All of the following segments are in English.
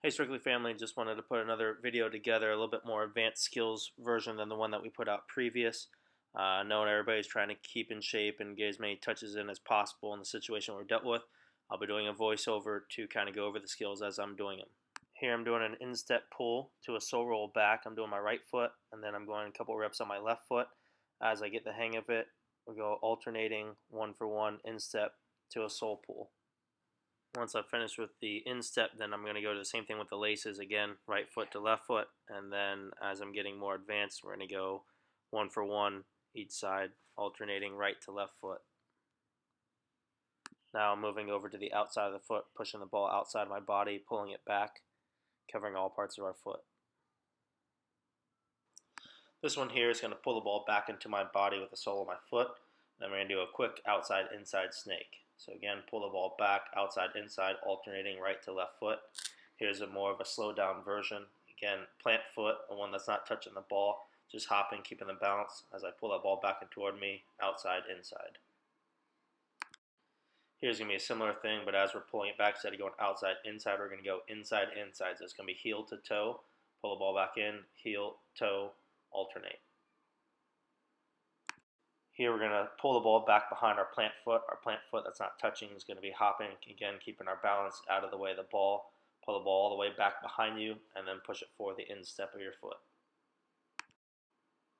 Hey Strictly family, just wanted to put another video together, a little bit more advanced skills version than the one that we put out previous. Knowing everybody's trying to keep in shape and get as many touches in as possible in the situation we're dealt with, I'll be doing a voiceover to kind of go over the skills as I'm doing them. Here I'm doing an instep pull to a sole roll back. I'm doing my right foot and then I'm going a couple reps on my left foot. As I get the hang of it, we go alternating one for one instep to a sole pull. Once I've finished with the instep, then I'm going to go to the same thing with the laces again, right foot to left foot, and then as I'm getting more advanced, we're going to go one for one each side, alternating right to left foot. Now I'm moving over to the outside of the foot, pushing the ball outside of my body, pulling it back, covering all parts of our foot. This one here is going to pull the ball back into my body with the sole of my foot. Then we're going to do a quick outside-inside snake. So again, pull the ball back, outside, inside, alternating right to left foot. Here's a more of a slow down version. Again, plant foot, the one that's not touching the ball, just hopping, keeping the balance as I pull that ball back and toward me, outside, inside. Here's going to be a similar thing, but as we're pulling it back, instead of going outside, inside, we're going to go inside, inside. So it's going to be heel to toe, pull the ball back in, heel, toe, alternate. Here we're going to pull the ball back behind our plant foot. Our plant foot that's not touching is going to be hopping, again keeping our balance out of the way of the ball. Pull the ball all the way back behind you and then push it forward the instep of your foot.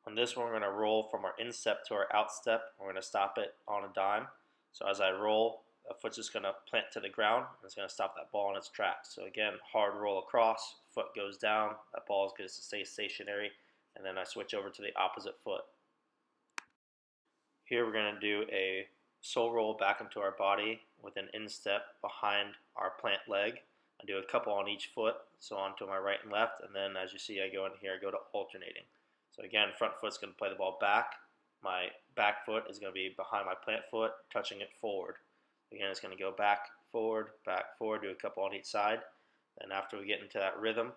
On this one we're going to roll from our instep to our outstep. We're going to stop it on a dime. So as I roll, the foot's just going to plant to the ground and it's going to stop that ball in its tracks. So again, hard roll across, foot goes down, that ball is going to stay stationary, and then I switch over to the opposite foot. Here we're going to do a sole roll back into our body with an instep behind our plant leg. I do a couple on each foot, so onto my right and left, and then as you see I go in here, I go to alternating. So again, front foot's going to play the ball back. My back foot is going to be behind my plant foot, touching it forward. Again, it's going to go back, forward, do a couple on each side. And after we get into that rhythm,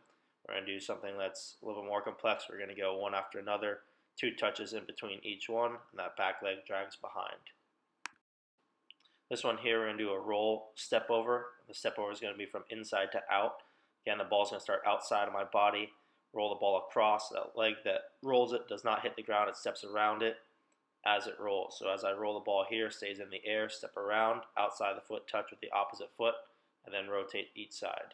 we're going to do something that's a little bit more complex. We're going to go one after another, 2 touches in between each one, and that back leg drags behind. This one here, we're going to do a roll step over. The step over is going to be from inside to out. Again, the ball's going to start outside of my body, roll the ball across. That leg that rolls it does not hit the ground, it steps around it as it rolls. So as I roll the ball here, stays in the air, step around, outside the foot, touch with the opposite foot, and then rotate each side.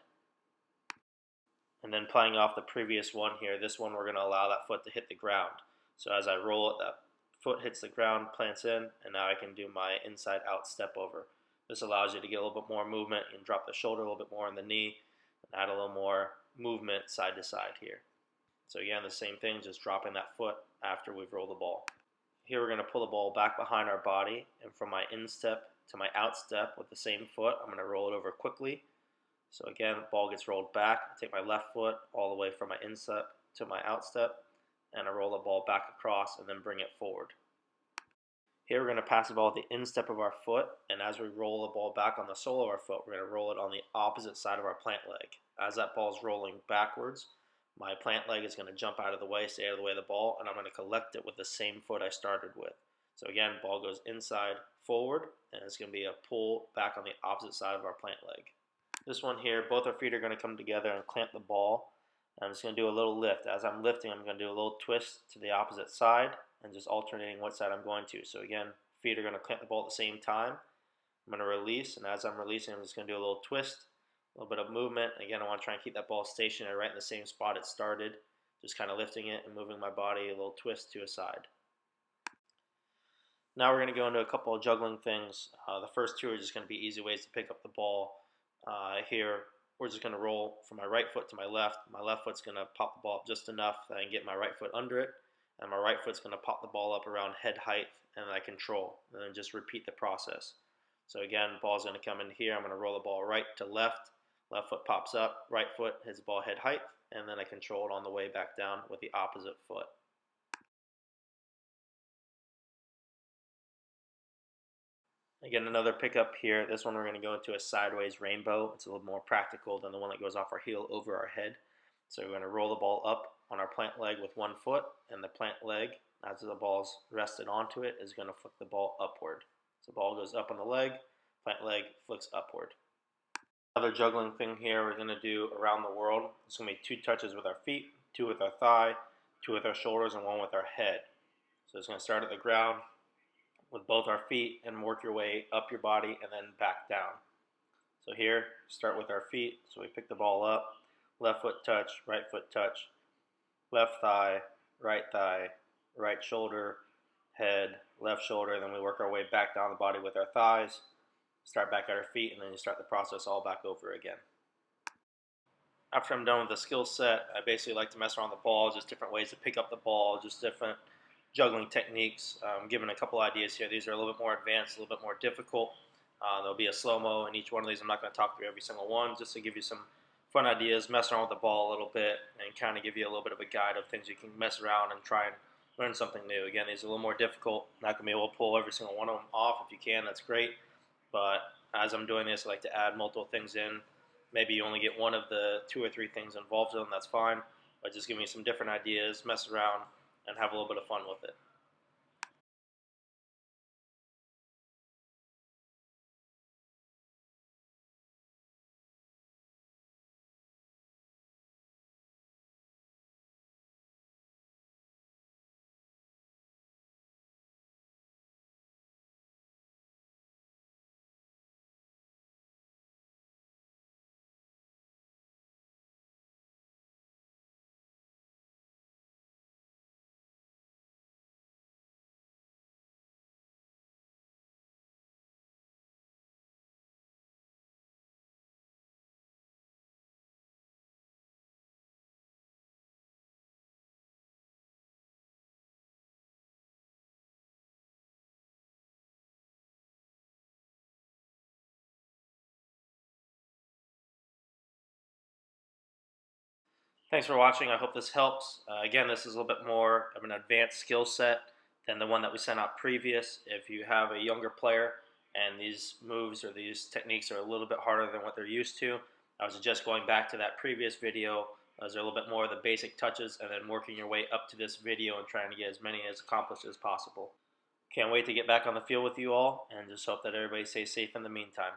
And then playing off the previous one here, this one we're going to allow that foot to hit the ground. So as I roll it, that foot hits the ground, plants in, and now I can do my inside out step over. This allows you to get a little bit more movement. You can drop the shoulder a little bit more on the knee and add a little more movement side to side here. So again, the same thing, just dropping that foot after we've rolled the ball. Here we're going to pull the ball back behind our body, and from my instep to my outstep with the same foot, I'm going to roll it over quickly. So again, the ball gets rolled back. I take my left foot all the way from my instep to my outstep, and I roll the ball back across and then bring it forward. Here we're going to pass the ball with the instep of our foot, and as we roll the ball back on the sole of our foot, we're going to roll it on the opposite side of our plant leg. As that ball is rolling backwards, my plant leg is going to jump out of the way, stay out of the way of the ball, and I'm going to collect it with the same foot I started with. So again, ball goes inside, forward, and it's going to be a pull back on the opposite side of our plant leg. This one here, both our feet are going to come together and clamp the ball. I'm just going to do a little lift. As I'm lifting, I'm going to do a little twist to the opposite side and just alternating what side I'm going to. So again, feet are going to clamp the ball at the same time. I'm going to release, and as I'm releasing, I'm just going to do a little twist, a little bit of movement. Again, I want to try and keep that ball stationary right in the same spot it started, just kind of lifting it and moving my body, a little twist to a side. Now we're going to go into a couple of juggling things. The first two are just going to be easy ways to pick up the ball. Here, we're just going to roll from my right foot to my left. My left foot's going to pop the ball up just enough that I can get my right foot under it, and my right foot's going to pop the ball up around head height, and then I control, and then just repeat the process. So again, the ball's going to come in here. I'm going to roll the ball right to left. Left foot pops up, right foot hits the ball head height, and then I control it on the way back down with the opposite foot. Again, another pickup here. This one we're going to go into a sideways rainbow. It's a little more practical than the one that goes off our heel over our head. So we're going to roll the ball up on our plant leg with one foot, and the plant leg, as the ball's rested onto it, is going to flick the ball upward. So the ball goes up on the leg, plant leg flicks upward. Another juggling thing here we're going to do around the world. It's going to be 2 touches with our feet, 2 with our thigh, 2 with our shoulders, and 1 with our head. So it's going to start at the ground with both our feet and work your way up your body and then back down. So here, start with our feet. So we pick the ball up, left foot touch, right foot touch, left thigh, right shoulder, head, left shoulder, then we work our way back down the body with our thighs, start back at our feet, and then you start the process all back over again. After I'm done with the skill set, I basically like to mess around with the ball, just different ways to pick up the ball, just different juggling techniques. Given a couple ideas here. These are a little bit more advanced, a little bit more difficult. There'll be a slow-mo in each one of these. I'm not going to talk through every single one, just to give you some fun ideas, mess around with the ball a little bit, and kind of give you a little bit of a guide of things you can mess around and try and learn something new. Again, these are a little more difficult. Not going to be able to pull every single one of them off. If you can, that's great. But as I'm doing this, I like to add multiple things in. Maybe you only get one of the 2 or 3 things involved in them, that's fine. But just give me some different ideas, mess around, and have a little bit of fun with it. Thanks for watching. I hope this helps. Again, this is a little bit more of an advanced skill set than the one that we sent out previous. If you have a younger player and these moves or these techniques are a little bit harder than what they're used to, I would suggest going back to that previous video. Those are a little bit more of the basic touches, and then working your way up to this video and trying to get as many as accomplished as possible. Can't wait to get back on the field with you all, and just hope that everybody stays safe in the meantime.